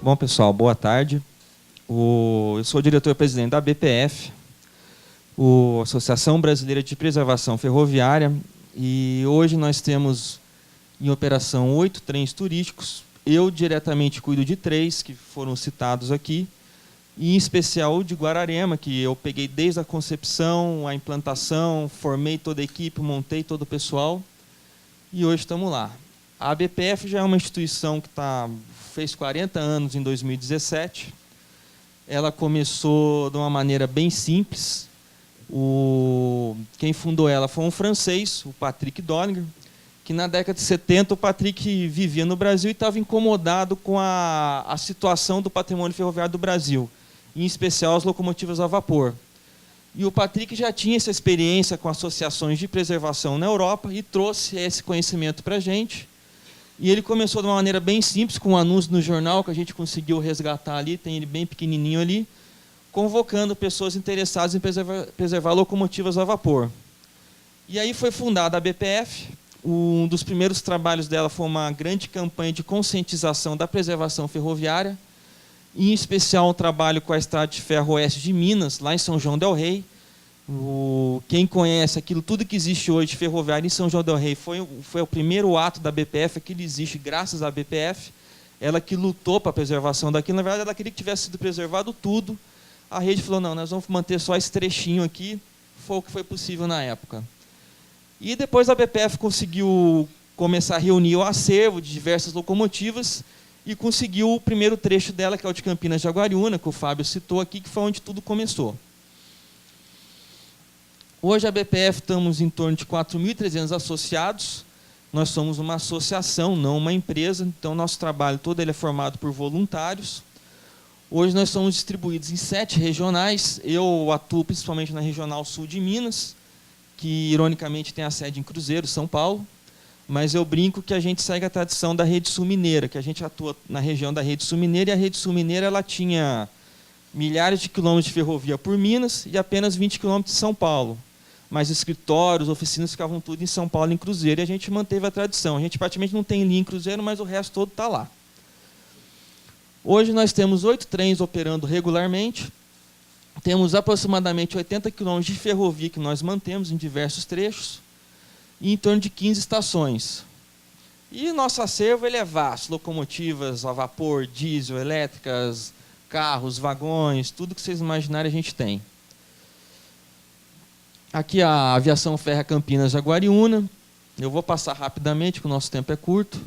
Bom, pessoal, boa tarde. Eu sou o diretor-presidente da BPF, Associação Brasileira de Preservação Ferroviária, e hoje nós temos em operação 8 trens turísticos. Eu diretamente cuido de 3 que foram citados aqui, e em especial o de Guararema, que eu peguei desde a concepção, a implantação, formei toda a equipe, montei todo o pessoal, e hoje estamos lá. A BPF já é uma instituição que fez 40 anos em 2017. Ela começou de uma maneira bem simples. Quem fundou ela foi um francês, o Patrick Dollinger, que na década de 70 o Patrick vivia no Brasil e estava incomodado com a situação do patrimônio ferroviário do Brasil, em especial as locomotivas a vapor. E o Patrick já tinha essa experiência com associações de preservação na Europa e trouxe esse conhecimento para a gente. E ele começou de uma maneira bem simples, com um anúncio no jornal que a gente conseguiu resgatar ali, tem ele bem pequenininho ali, convocando pessoas interessadas em preservar locomotivas a vapor. E aí foi fundada a BPF. Um dos primeiros trabalhos dela foi uma grande campanha de conscientização da preservação ferroviária, em especial um trabalho com a Estrada de Ferro Oeste de Minas, lá em São João del Rei. Quem conhece aquilo, tudo que existe hoje de ferroviário em São João del Rei foi o primeiro ato da BPF, aquilo existe graças à BPF, ela que lutou para a preservação daquilo. Na verdade, ela queria que tivesse sido preservado tudo. A rede falou, não, nós vamos manter só esse trechinho aqui, foi o que foi possível na época. E depois a BPF conseguiu começar a reunir o acervo de diversas locomotivas e conseguiu o primeiro trecho dela, que é o de Campinas de Jaguariúna, que o Fábio citou aqui, que foi onde tudo começou. Hoje a BPF estamos em torno de 4.300 associados. Nós somos uma associação, não uma empresa, então nosso trabalho todo ele é formado por voluntários. Hoje nós somos distribuídos em 7 regionais. Eu atuo principalmente na Regional Sul de Minas, que ironicamente tem a sede em Cruzeiro, São Paulo, mas eu brinco que a gente segue a tradição da Rede Sul Mineira, que a gente atua na região da Rede Sul Mineira, e a Rede Sul Mineira ela tinha milhares de quilômetros de ferrovia por Minas e apenas 20 quilômetros de São Paulo. Mas escritórios, oficinas ficavam tudo em São Paulo, em Cruzeiro, e a gente manteve a tradição. A gente praticamente não tem linha em Cruzeiro, mas o resto todo está lá. Hoje nós temos 8 trens operando regularmente, temos aproximadamente 80 quilômetros de ferrovia que nós mantemos em diversos trechos, e em torno de 15 estações. E nosso acervo ele é vasto, locomotivas a vapor, diesel, elétricas, carros, vagões, tudo que vocês imaginarem a gente tem. Aqui a Aviação Ferra Campinas Jaguariúna. Eu vou passar rapidamente, porque o nosso tempo é curto.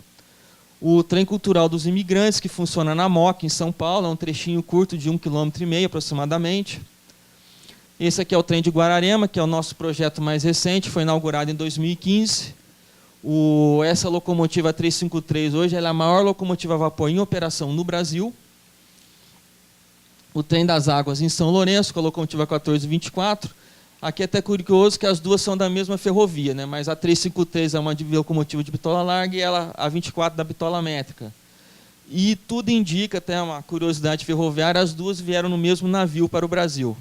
O Trem Cultural dos Imigrantes, que funciona na Moca, em São Paulo, é um trechinho curto de 1,5 km aproximadamente. Esse aqui é o Trem de Guararema, que é o nosso projeto mais recente, foi inaugurado em 2015. Essa locomotiva 353 hoje ela é a maior locomotiva a vapor em operação no Brasil. O Trem das Águas em São Lourenço, com a locomotiva 1424. Aqui é até curioso que as duas são da mesma ferrovia, né? Mas a 353 é uma locomotiva de bitola larga e a 24 da bitola métrica. E tudo indica, até uma curiosidade ferroviária, as duas vieram no mesmo navio para o Brasil.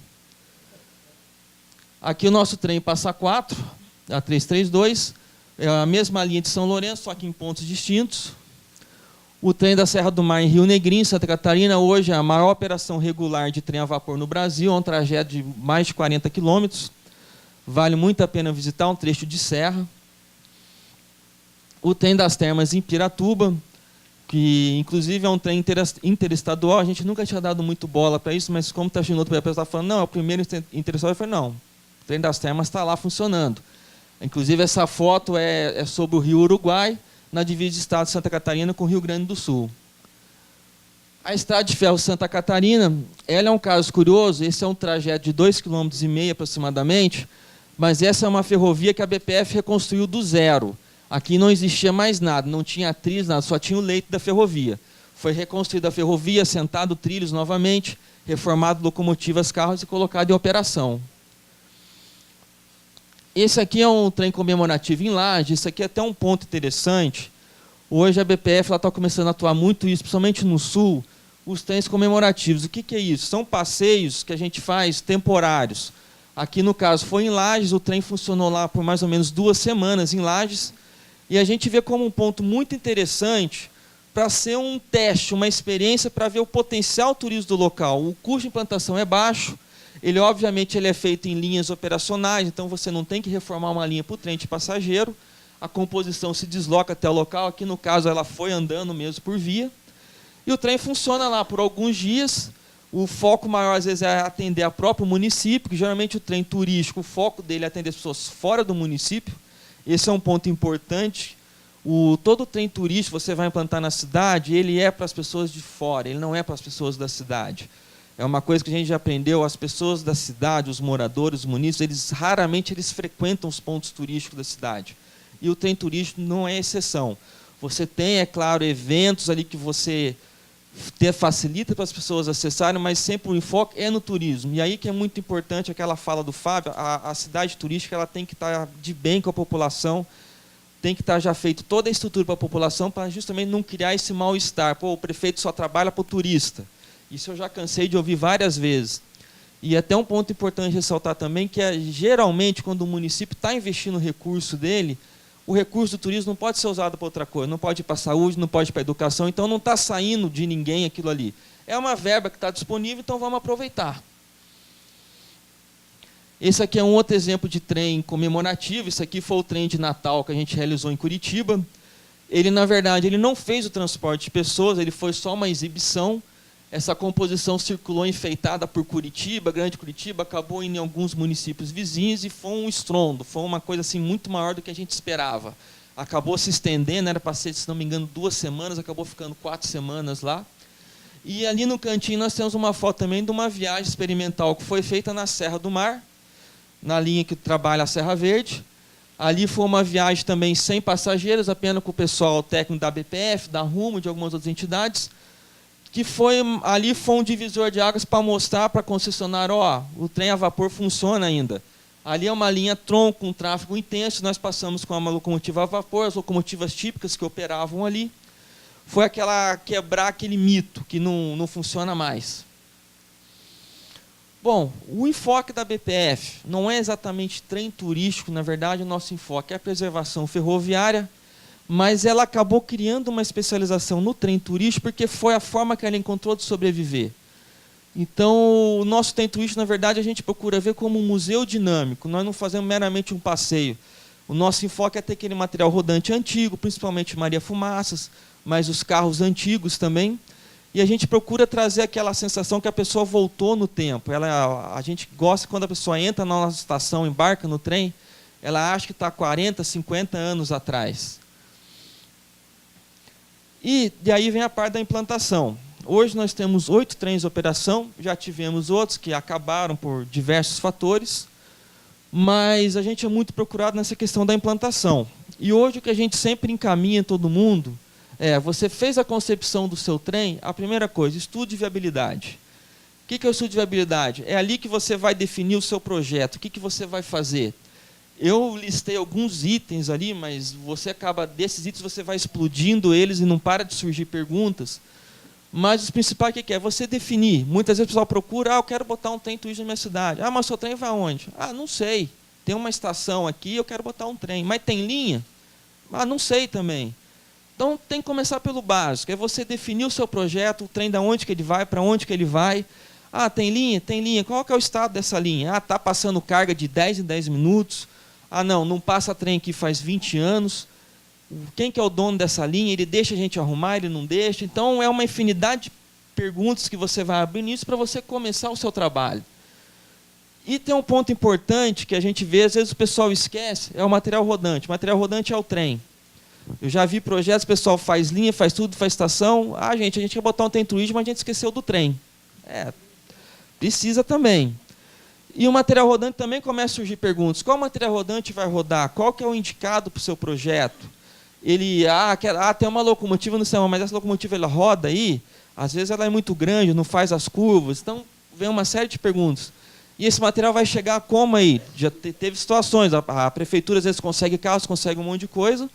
Aqui o nosso trem Passa 4, a 332, é a mesma linha de São Lourenço, só que em pontos distintos. O trem da Serra do Mar em Rio Negrinho, Santa Catarina, hoje é a maior operação regular de trem a vapor no Brasil, é um trajeto de mais de 40 quilômetros. Vale muito a pena visitar, um trecho de serra. O trem das Termas em Piratuba, que inclusive é um trem interestadual, a gente nunca tinha dado muito bola para isso, mas como está achando outro, a pessoa está falando, não, é o primeiro interestadual, eu falei, não, o trem das Termas está lá funcionando. Inclusive essa foto é sobre o Rio Uruguai, na divisa do estado de Santa Catarina com o Rio Grande do Sul. A Estrada de Ferro Santa Catarina, ela é um caso curioso, esse é um trajeto de 2,5 km aproximadamente, mas essa é uma ferrovia que a BPF reconstruiu do zero. Aqui não existia mais nada, não tinha trilhos, nada, só tinha o leito da ferrovia. Foi reconstruída a ferrovia, assentado trilhos novamente, reformado locomotivas, carros e colocado em operação. Esse aqui é um trem comemorativo em Lajes, isso aqui é até um ponto interessante. Hoje a BPF está começando a atuar muito isso, principalmente no Sul, os trens comemorativos. O que é isso? São passeios que a gente faz temporários. Aqui no caso foi em Lajes, o trem funcionou lá por mais ou menos 2 semanas em Lajes, e a gente vê como um ponto muito interessante para ser um teste, uma experiência para ver o potencial turístico do local. O custo de implantação é baixo, ele obviamente ele é feito em linhas operacionais, então você não tem que reformar uma linha para o trem de passageiro, a composição se desloca até o local, aqui no caso ela foi andando mesmo por via, e o trem funciona lá por alguns dias. O foco maior, às vezes, é atender a próprio município, que geralmente o trem turístico, o foco dele é atender as pessoas fora do município. Esse é um ponto importante. Todo trem turístico que você vai implantar na cidade, ele é para as pessoas de fora, ele não é para as pessoas da cidade. É uma coisa que a gente já aprendeu, as pessoas da cidade, os moradores, os munícipes, raramente frequentam os pontos turísticos da cidade. E o trem turístico não é exceção. Você tem, é claro, eventos ali que você facilita para as pessoas acessarem, mas sempre o enfoque é no turismo. E aí que é muito importante aquela fala do Fábio, a cidade turística ela tem que estar de bem com a população, tem que estar já feito toda a estrutura para a população, para justamente não criar esse mal-estar. Pô, o prefeito só trabalha para o turista. Isso eu já cansei de ouvir várias vezes. E até um ponto importante ressaltar também, que é, geralmente, quando o município está investindo o recurso dele, o recurso do turismo não pode ser usado para outra coisa, não pode ir para a saúde, não pode ir para a educação, então não está saindo de ninguém aquilo ali. É uma verba que está disponível, então vamos aproveitar. Esse aqui é um outro exemplo de trem comemorativo, esse aqui foi o trem de Natal que a gente realizou em Curitiba. Ele, na verdade, ele não fez o transporte de pessoas, ele foi só uma exibição. Essa composição circulou enfeitada por Curitiba, Grande Curitiba, acabou indo em alguns municípios vizinhos e foi um estrondo, foi uma coisa assim, muito maior do que a gente esperava. Acabou se estendendo, era para ser, se não me engano, 2 semanas, acabou ficando 4 semanas lá. E ali no cantinho nós temos uma foto também de uma viagem experimental que foi feita na Serra do Mar, na linha que trabalha a Serra Verde. Ali foi uma viagem também sem passageiros, apenas com o pessoal técnico da BPF, da Rumo, de algumas outras entidades, que ali foi um divisor de águas para mostrar para a concessionária, ó, o trem a vapor funciona ainda. Ali é uma linha tronco, com tráfego intenso, nós passamos com uma locomotiva a vapor, as locomotivas típicas que operavam ali. Foi quebrar aquele mito, que não funciona mais. Bom, o enfoque da BPF não é exatamente trem turístico, na verdade o nosso enfoque é a preservação ferroviária, mas ela acabou criando uma especialização no trem turístico porque foi a forma que ela encontrou de sobreviver. Então, o nosso trem turístico, na verdade, a gente procura ver como um museu dinâmico, nós não fazemos meramente um passeio. O nosso enfoque é ter aquele material rodante antigo, principalmente Maria Fumaças, mas os carros antigos também, e a gente procura trazer aquela sensação que a pessoa voltou no tempo. A gente gosta quando a pessoa entra na nossa estação, embarca no trem, ela acha que está 40, 50 anos atrás. E daí vem a parte da implantação. Hoje nós temos 8 trens de operação, já tivemos outros que acabaram por diversos fatores, mas a gente é muito procurado nessa questão da implantação. E hoje o que a gente sempre encaminha em todo mundo você fez a concepção do seu trem, a primeira coisa, estudo de viabilidade. O que é o estudo de viabilidade? É ali que você vai definir o seu projeto, o que você vai fazer. Eu listei alguns itens ali, mas desses itens você vai explodindo eles e não para de surgir perguntas. Mas o principal é você definir. Muitas vezes o pessoal procura, eu quero botar um trem turístico na minha cidade. Ah, mas o seu trem vai aonde? Ah, não sei. Tem uma estação aqui, eu quero botar um trem. Mas tem linha? Ah, não sei também. Então tem que começar pelo básico, é você definir o seu projeto, o trem de onde que ele vai, para onde que ele vai. Ah, tem linha? Tem linha. Qual que é o estado dessa linha? Ah, está passando carga de 10 em 10 minutos. Ah, não passa trem aqui faz 20 anos. Quem que é o dono dessa linha? Ele deixa a gente arrumar, ele não deixa. Então é uma infinidade de perguntas que você vai abrir nisso para você começar o seu trabalho. E tem um ponto importante que a gente vê, às vezes o pessoal esquece, é o material rodante. O material rodante é o trem. Eu já vi projetos, o pessoal faz linha, faz tudo, faz estação. Ah, gente, a gente quer botar um trem turístico, mas a gente esqueceu do trem. Precisa também. E o material rodante também começa a surgir perguntas. Qual material rodante vai rodar? Qual que é o indicado para o seu projeto? Tem uma locomotiva no céu, mas essa locomotiva ela roda aí? Às vezes ela é muito grande, não faz as curvas. Então, vem uma série de perguntas. E esse material vai chegar como aí? Já teve situações, a prefeitura às vezes consegue carros, consegue um monte de coisa,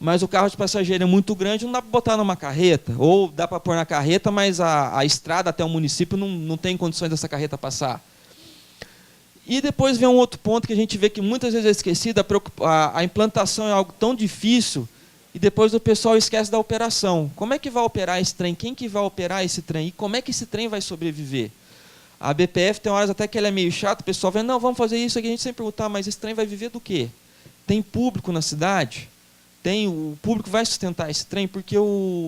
mas o carro de passageiro é muito grande, não dá para botar numa carreta, ou dá para pôr na carreta, mas a estrada até o município não tem condições dessa carreta passar. E depois vem um outro ponto que a gente vê que muitas vezes é esquecido, a implantação é algo tão difícil e depois o pessoal esquece da operação. Como é que vai operar esse trem? Quem que vai operar esse trem? E como é que esse trem vai sobreviver? A BPF tem horas até que ela é meio chata, o pessoal vê, não, vamos fazer isso aqui, a gente sempre pergunta, mas esse trem vai viver do quê? Tem público na cidade? O público vai sustentar esse trem? Porque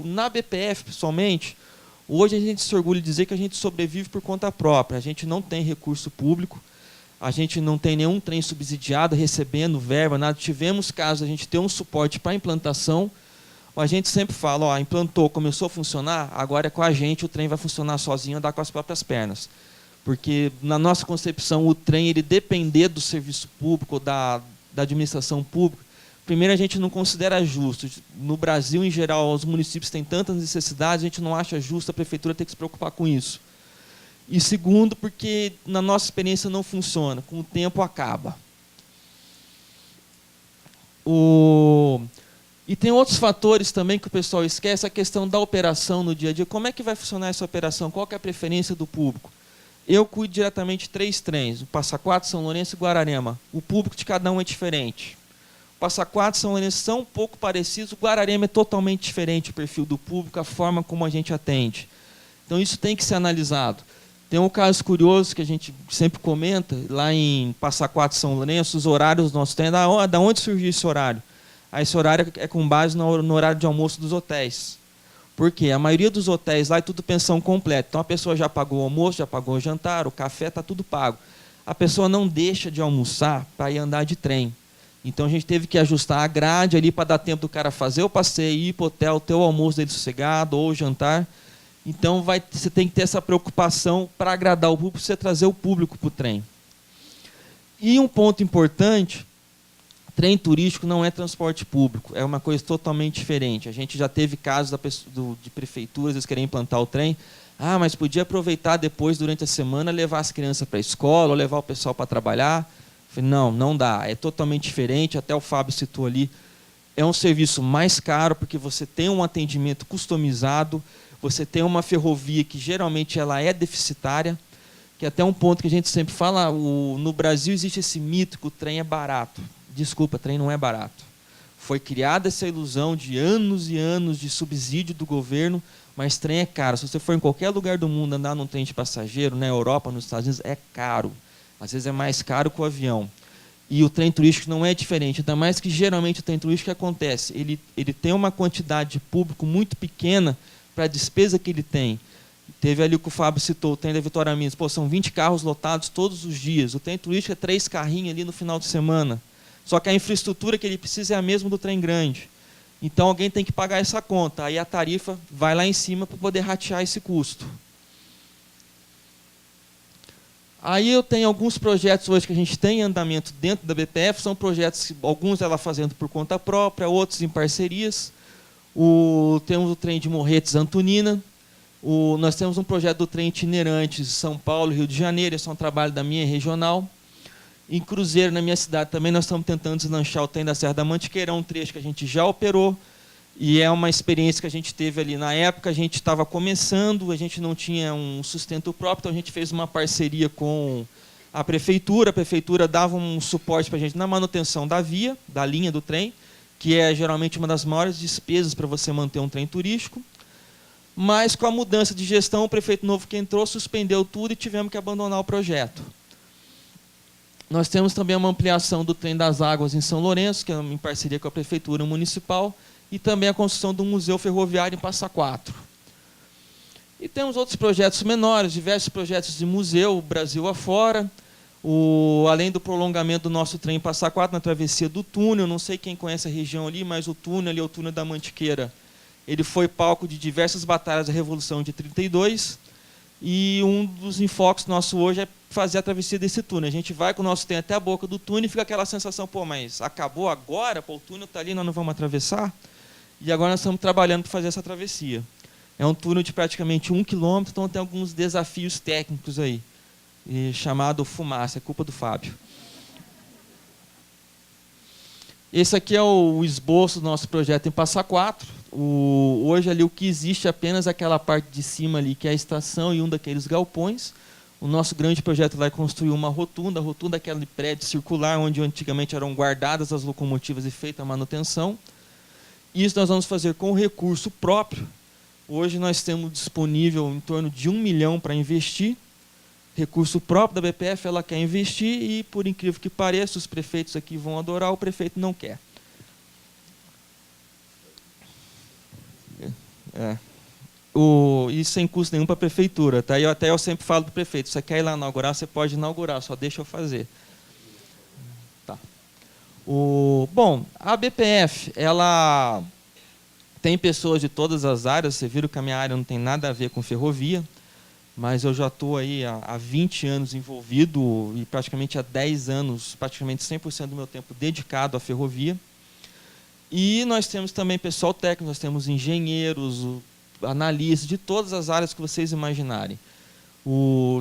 na BPF, pessoalmente, hoje a gente se orgulha de dizer que a gente sobrevive por conta própria, a gente não tem recurso público, a gente não tem nenhum trem subsidiado, recebendo verba, nada. Tivemos casos a gente ter um suporte para a implantação, mas a gente sempre fala, ó, implantou, começou a funcionar, agora é com a gente, o trem vai funcionar sozinho, andar com as próprias pernas. Porque, na nossa concepção, o trem, ele depender do serviço público, da administração pública, primeiro, a gente não considera justo. No Brasil, em geral, os municípios têm tantas necessidades, a gente não acha justo a prefeitura ter que se preocupar com isso. E segundo, porque na nossa experiência não funciona, com o tempo acaba. E tem outros fatores também que o pessoal esquece, a questão da operação no dia a dia. Como é que vai funcionar essa operação? Qual que é a preferência do público? Eu cuido diretamente de 3 trens, o Passa Quatro, São Lourenço e Guararema. O público de cada um é diferente. O Passa Quatro e São Lourenço são um pouco parecidos, o Guararema é totalmente diferente, o perfil do público, a forma como a gente atende. Então isso tem que ser analisado. Tem um caso curioso que a gente sempre comenta, lá em Passa Quatro, São Lourenço, os horários do nosso trem, da onde surgiu esse horário? Esse horário é com base no horário de almoço dos hotéis. Por quê? A maioria dos hotéis lá é tudo pensão completa. Então a pessoa já pagou o almoço, já pagou o jantar, o café, está tudo pago. A pessoa não deixa de almoçar para ir andar de trem. Então a gente teve que ajustar a grade ali para dar tempo do cara fazer o passeio, ir para o hotel, ter o almoço dele sossegado ou o jantar. Então você tem que ter essa preocupação para agradar o público, você trazer o público para o trem. E um ponto importante, trem turístico não é transporte público, é uma coisa totalmente diferente. A gente já teve casos de prefeituras, eles querem implantar o trem, mas podia aproveitar depois, durante a semana, levar as crianças para a escola, ou levar o pessoal para trabalhar. Falei, não dá, é totalmente diferente, até o Fábio citou ali, é um serviço mais caro, porque você tem um atendimento customizado, você tem uma ferrovia que geralmente ela é deficitária, que é até um ponto que a gente sempre fala, no Brasil existe esse mito que o trem é barato. Desculpa, trem não é barato. Foi criada essa ilusão de anos e anos de subsídio do governo, mas trem é caro. Se você for em qualquer lugar do mundo andar num trem de passageiro, na Europa, nos Estados Unidos, é caro. Às vezes é mais caro que o avião. E o trem turístico não é diferente, ainda mais que geralmente o trem turístico acontece. Ele tem uma quantidade de público muito pequena para a despesa que ele tem. Teve ali o que o Fábio citou, o trem da Vitória Minas. São 20 carros lotados todos os dias. O trem turístico é 3 carrinhos ali no final de semana. Só que a infraestrutura que ele precisa é a mesma do trem grande. Então alguém tem que pagar essa conta. Aí a tarifa vai lá em cima para poder ratear esse custo. Aí eu tenho alguns projetos hoje que a gente tem em andamento dentro da BPF. São projetos, alguns ela fazendo por conta própria, outros em parcerias. Temos o trem de Morretes Antonina. Nós temos um projeto do trem itinerante São Paulo e Rio de Janeiro. Esse é um trabalho da minha regional. Em Cruzeiro, na minha cidade, também nós estamos tentando deslanchar o trem da Serra da Mantiqueira, um trecho que a gente já operou, e é uma experiência que a gente teve ali na época. A gente estava começando, a gente não tinha um sustento próprio, então a gente fez uma parceria com a prefeitura dava um suporte para a gente na manutenção da via, da linha do trem, que é geralmente uma das maiores despesas para você manter um trem turístico, mas com a mudança de gestão, o prefeito novo que entrou suspendeu tudo e tivemos que abandonar o projeto. Nós temos também uma ampliação do trem das águas em São Lourenço, que é em parceria com a Prefeitura Municipal, e também a construção do Museu Ferroviário em Passa Quatro. E temos outros projetos menores, diversos projetos de museu, Brasil afora, além do prolongamento do nosso trem em Passa Quatro, na travessia do túnel. Não sei quem conhece a região ali, mas o túnel ali é o túnel da Mantiqueira. Ele foi palco de diversas batalhas da Revolução de 32, e um dos enfoques nossos hoje é fazer a travessia desse túnel. A gente vai com o nosso trem até a boca do túnel e fica aquela sensação, mas acabou agora? O túnel está ali, nós não vamos atravessar? E agora nós estamos trabalhando para fazer essa travessia. É um túnel de praticamente 1 quilômetro, então tem alguns desafios técnicos aí, chamado fumaça, é culpa do Fábio. Esse aqui é o esboço do nosso projeto em Passa Quatro. Hoje ali o que existe é apenas aquela parte de cima ali, que é a estação e um daqueles galpões. O nosso grande projeto lá é construir uma rotunda. A rotunda é aquele prédio circular onde antigamente eram guardadas as locomotivas e feita a manutenção. Isso nós vamos fazer com recurso próprio. Hoje nós temos disponível em torno de 1 milhão para investir. Recurso próprio da BPF, ela quer investir e, por incrível que pareça, os prefeitos aqui vão adorar, o prefeito não quer. E sem custo nenhum para a prefeitura. Tá? Eu sempre falo para o prefeito, você quer ir lá inaugurar, você pode inaugurar, só deixa eu fazer. Tá. Bom, a BPF, ela tem pessoas de todas as áreas, vocês viram que a minha área não tem nada a ver com ferrovia, mas eu já estou aí há 20 anos envolvido e praticamente há 10 anos, praticamente 100% do meu tempo dedicado à ferrovia. E nós temos também pessoal técnico, nós temos engenheiros, analistas de todas as áreas que vocês imaginarem.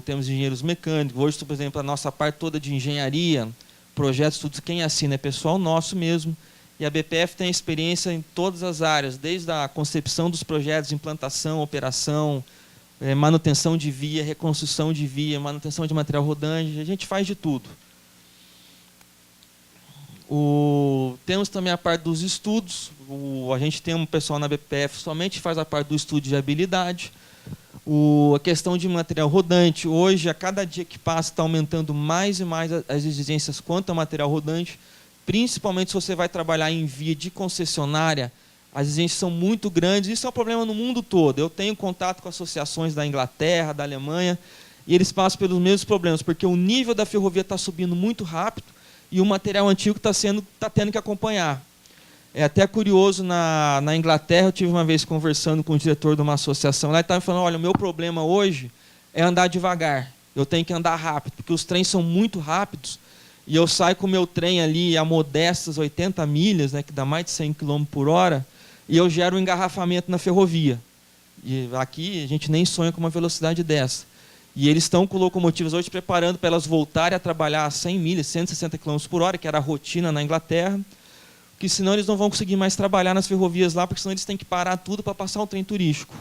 Temos engenheiros mecânicos, hoje, por exemplo, a nossa parte toda de engenharia, projetos, tudo, quem assina é pessoal nosso mesmo. E a BPF tem experiência em todas as áreas, desde a concepção dos projetos, implantação, operação, manutenção de via, reconstrução de via, manutenção de material rodante, a gente faz de tudo. Temos também a parte dos estudos, a gente tem um pessoal na BPF somente faz a parte do estudo de viabilidade, a questão de material rodante, hoje, a cada dia que passa, está aumentando mais e mais as exigências quanto ao material rodante, principalmente se você vai trabalhar em via de concessionária, as exigências são muito grandes, isso é um problema no mundo todo. Eu tenho contato com associações da Inglaterra, da Alemanha, e eles passam pelos mesmos problemas, porque o nível da ferrovia está subindo muito rápido e o material antigo está tendo que acompanhar. É até curioso, na Inglaterra, eu tive uma vez conversando com o diretor de uma associação, lá ele estava falando, olha, o meu problema hoje é andar devagar, eu tenho que andar rápido, porque os trens são muito rápidos, e eu saio com o meu trem ali a modestas 80 milhas, né, que dá mais de 100 km por hora, e eu gero um engarrafamento na ferrovia. E aqui a gente nem sonha com uma velocidade dessa. E eles estão com locomotivas hoje preparando para elas voltarem a trabalhar a 100 milhas, 160 km por hora, que era a rotina na Inglaterra, porque senão eles não vão conseguir mais trabalhar nas ferrovias lá, porque senão eles têm que parar tudo para passar um trem turístico.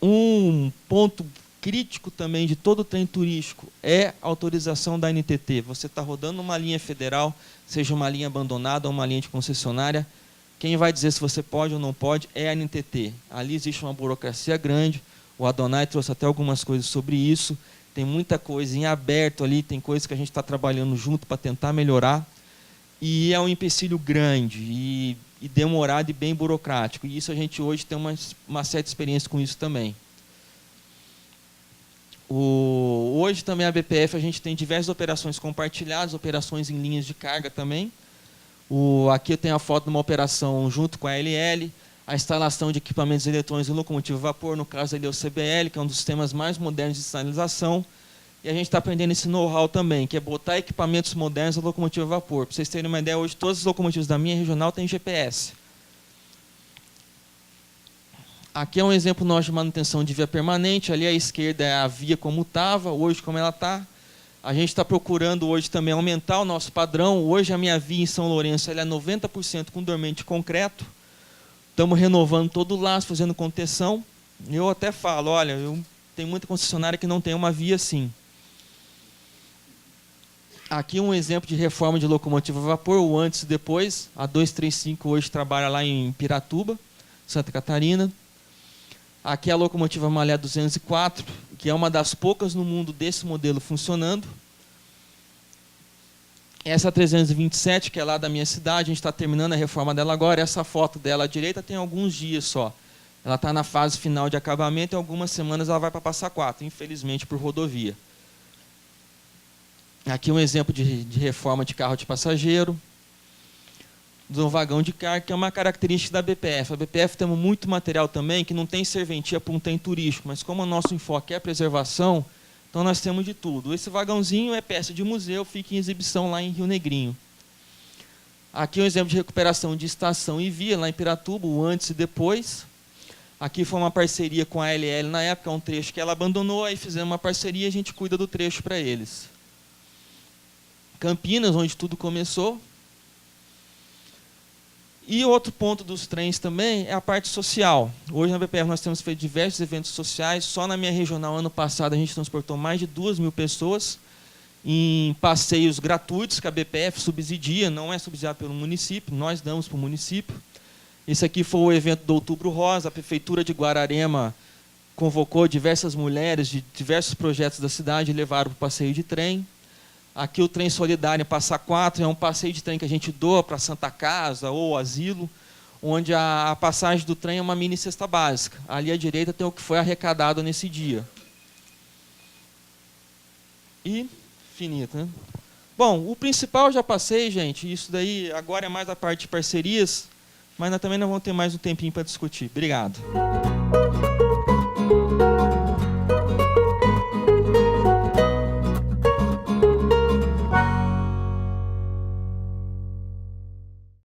Um ponto crítico também de todo trem turístico é a autorização da ANTT. Você está rodando uma linha federal, seja uma linha abandonada ou uma linha de concessionária, quem vai dizer se você pode ou não pode é a ANTT. Ali existe uma burocracia grande, o Adonai trouxe até algumas coisas sobre isso, tem muita coisa em aberto ali, tem coisas que a gente está trabalhando junto para tentar melhorar, e é um empecilho grande e demorado e bem burocrático, e isso a gente hoje tem uma certa experiência com isso também. Hoje também a BPF a gente tem diversas operações compartilhadas, operações em linhas de carga também. Aqui eu tenho a foto de uma operação junto com a LL, a instalação de equipamentos eletrônicos e locomotiva a vapor, no caso ali é o CBL, que é um dos sistemas mais modernos de sinalização. E a gente está aprendendo esse know-how também, que é botar equipamentos modernos na locomotiva a vapor. Para vocês terem uma ideia, hoje todas as locomotivas da minha regional têm GPS. Aqui é um exemplo nosso de manutenção de via permanente, ali à esquerda é a via como estava, hoje como ela está. A gente está procurando hoje também aumentar o nosso padrão. Hoje a minha via em São Lourenço ela é 90% com dormente de concreto. Estamos renovando todo o laço, fazendo contenção. Eu até falo, olha, tem muita concessionária que não tem uma via assim. Aqui um exemplo de reforma de locomotiva a vapor, o antes e depois. A 235 hoje trabalha lá em Piratuba, Santa Catarina. Aqui é a locomotiva Malha 204, que é uma das poucas no mundo desse modelo funcionando. Essa 327, que é lá da minha cidade, a gente está terminando a reforma dela agora. Essa foto dela à direita tem alguns dias só. Ela está na fase final de acabamento e em algumas semanas ela vai para Passa Quatro, infelizmente por rodovia. Aqui um exemplo de reforma de carro de passageiro. Do vagão de carga, que é uma característica da BPF. A BPF temos muito material também que não tem serventia para um trem turístico, mas como o nosso enfoque é a preservação, então nós temos de tudo. Esse vagãozinho é peça de museu, fica em exibição lá em Rio Negrinho. Aqui um exemplo de recuperação de estação e via, lá em Piratuba, o antes e depois. Aqui foi uma parceria com a LL na época, um trecho que ela abandonou, aí fizemos uma parceria e a gente cuida do trecho para eles. Campinas, onde tudo começou. E outro ponto dos trens também é a parte social. Hoje na BPF nós temos feito diversos eventos sociais. Só na minha regional, ano passado, a gente transportou mais de 2.000 pessoas. em passeios gratuitos que a BPF subsidia, não é subsidiado pelo município, nós damos para o município. Esse aqui foi o evento do Outubro Rosa, a Prefeitura de Guararema convocou diversas mulheres de diversos projetos da cidade e levaram para o passeio de trem. Aqui o Trem Solidário em Passa Quatro é um passeio de trem que a gente doa para Santa Casa ou asilo, onde a passagem do trem é uma mini cesta básica. Ali à direita tem o que foi arrecadado nesse dia. E finito, né? Bom, o principal eu já passei, gente. Isso daí agora é mais a parte de parcerias, mas nós também não vamos ter mais um tempinho para discutir. Obrigado.